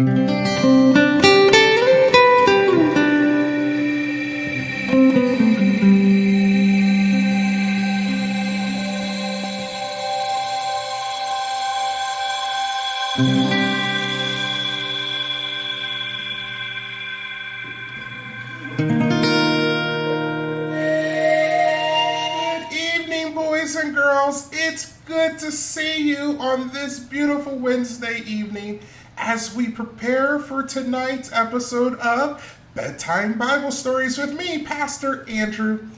Boys and girls, it's good to see you on this beautiful Wednesday evening as we prepare for tonight's episode of Bedtime Bible Stories with me, Pastor Andrew.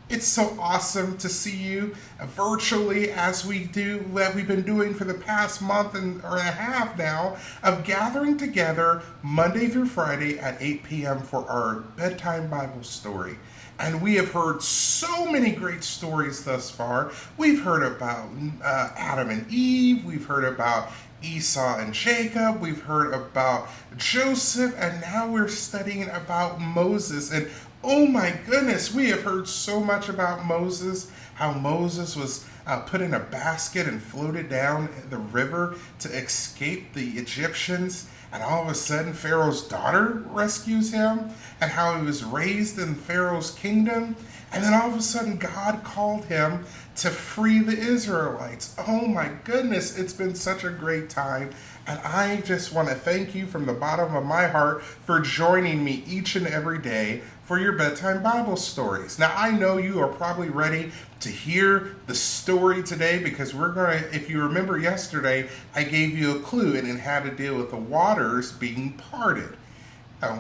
It's so awesome to see you virtually as we do what we've been doing for the past month and a half now of gathering together Monday through Friday at 8 p.m. for our Bedtime Bible Story. And we have heard so many great stories thus far. We've heard about Adam and Eve. We've heard about Esau and Jacob. We've heard about Joseph. And now we're studying about Moses. And oh my goodness, we have heard so much about Moses, how Moses was put in a basket and floated down the river to escape the Egyptians. And all of a sudden, Pharaoh's daughter rescues him, and how he was raised in Pharaoh's kingdom. And then all of a sudden, God called him to free the Israelites. Oh my goodness, it's been such a great time. And I just want to thank you from the bottom of my heart for joining me each and every day for your bedtime Bible stories. Now, I know you are probably ready to hear the story today because we're going to, if you remember yesterday, I gave you a clue and it had to deal with the waters being parted.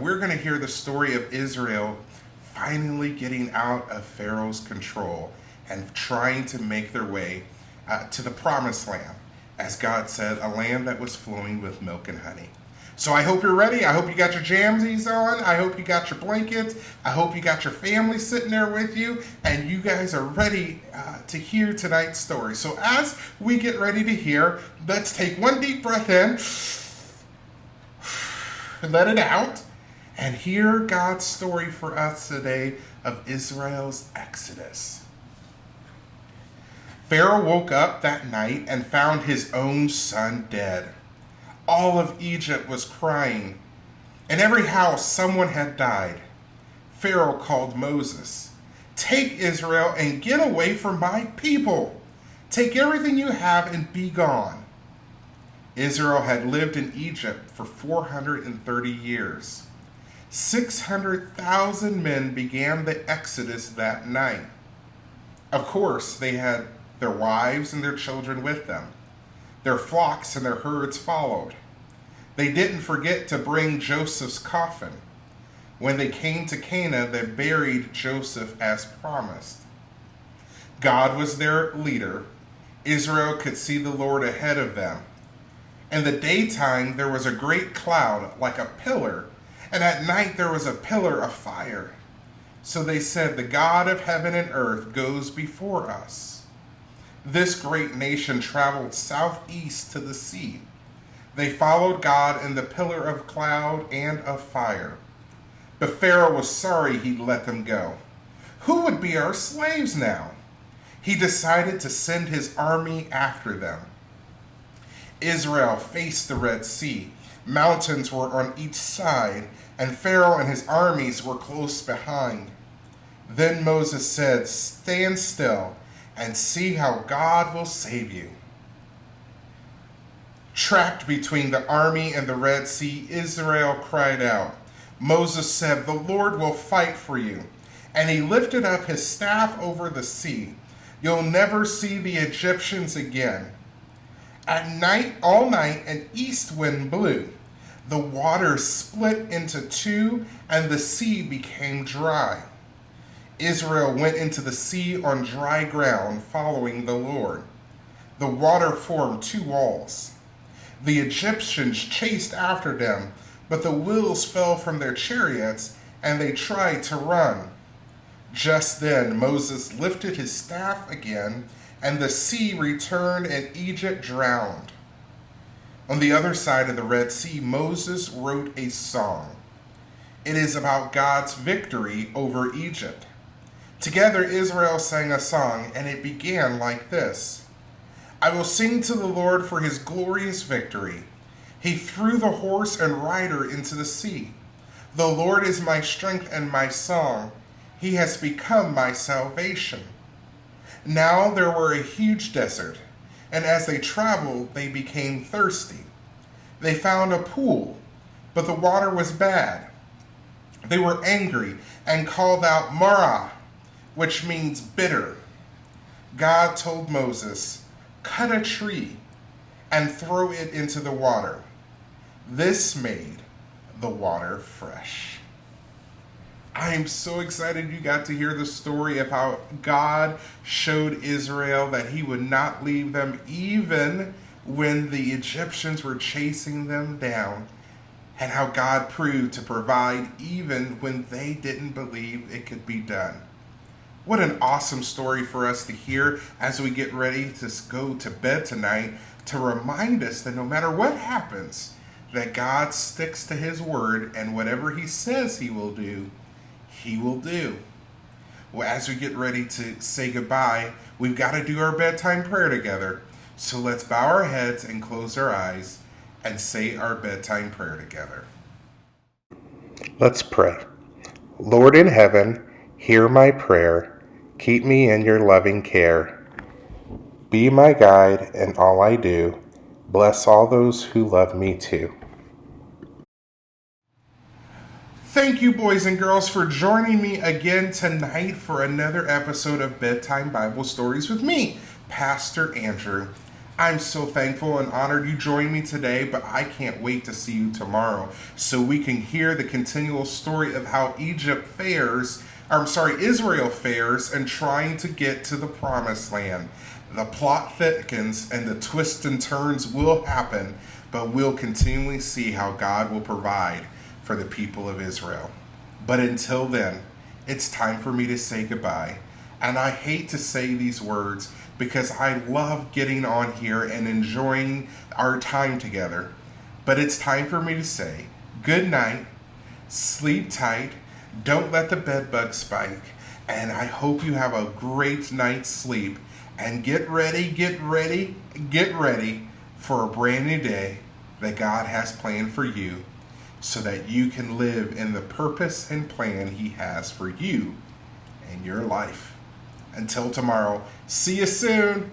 We're going to hear the story of Israel finally getting out of Pharaoh's control and trying to make their way to the promised land. As God said, a land that was flowing with milk and honey. So I hope you're ready. I hope you got your jamsies on. I hope you got your blankets. I hope you got your family sitting there with you. And you guys are ready to hear tonight's story. So as we get ready to hear, let's take one deep breath in. Let it out. And hear God's story for us today of Israel's Exodus. Pharaoh woke up that night and found his own son dead. All of Egypt was crying. In every house, someone had died. Pharaoh called Moses. "Take Israel and get away from my people. Take everything you have and be gone." Israel had lived in Egypt for 430 years. 600,000 men began the Exodus that night. Of course, they had their wives and their children with them. Their flocks and their herds followed. They didn't forget to bring Joseph's coffin. When they came to Canaan, they buried Joseph as promised. God was their leader. Israel could see the Lord ahead of them. In the daytime, there was a great cloud like a pillar, and at night there was a pillar of fire. So they said, "The God of heaven and earth goes before us." This great nation traveled southeast to the sea. They followed God in the pillar of cloud and of fire. But Pharaoh was sorry he'd let them go. Who would be our slaves now? He decided to send his army after them. Israel faced the Red Sea. Mountains were on each side, and Pharaoh and his armies were close behind. Then Moses said, "Stand still and see how God will save you." Trapped between the army and the Red Sea, Israel cried out. Moses said, "The Lord will fight for you." And he lifted up his staff over the sea. "You'll never see the Egyptians again." At night, all night, an east wind blew. The waters split into two, and the sea became dry. Israel went into the sea on dry ground, following the Lord. The water formed two walls. The Egyptians chased after them, but the wheels fell from their chariots, and they tried to run. Just then Moses lifted his staff again, and the sea returned, and Egypt drowned. On the other side of the Red Sea, Moses wrote a song. It is about God's victory over Egypt. Together Israel sang a song, and it began like this. "I will sing to the Lord for his glorious victory. He threw the horse and rider into the sea. The Lord is my strength and my song. He has become my salvation. Now there were a huge desert, and as they traveled, they became thirsty. They found a pool, but the water was bad. They were angry and called out Marah, which means bitter. God told Moses, cut a tree and throw it into the water. This made the water fresh. I am so excited you got to hear the story of how God showed Israel that he would not leave them even when the Egyptians were chasing them down, and how God proved to provide even when they didn't believe it could be done. What an awesome story for us to hear as we get ready to go to bed tonight, to remind us that no matter what happens, that God sticks to his word, and whatever he says he will do, he will do. Well, as we get ready to say goodbye, we've got to do our bedtime prayer together. So let's bow our heads and close our eyes and say our bedtime prayer together. Let's pray. Lord in heaven, hear my prayer. Keep me in your loving care. Be my guide in all I do. Bless all those who love me too. Thank you, boys and girls, for joining me again tonight for another episode of Bedtime Bible Stories with me, Pastor Andrew. I'm so thankful and honored you joined me today, but I can't wait to see you tomorrow so we can hear the continual story of how Israel fares in trying to get to the promised land. The plot thickens and the twists and turns will happen, but we'll continually see how God will provide for the people of Israel. But until then, it's time for me to say goodbye. And I hate to say these words because I love getting on here and enjoying our time together. But it's time for me to say good night, sleep tight, don't let the bed bug spike, and I hope you have a great night's sleep. And get ready for a brand new day that God has planned for you so that you can live in the purpose and plan he has for you and your life. Until tomorrow, see you soon.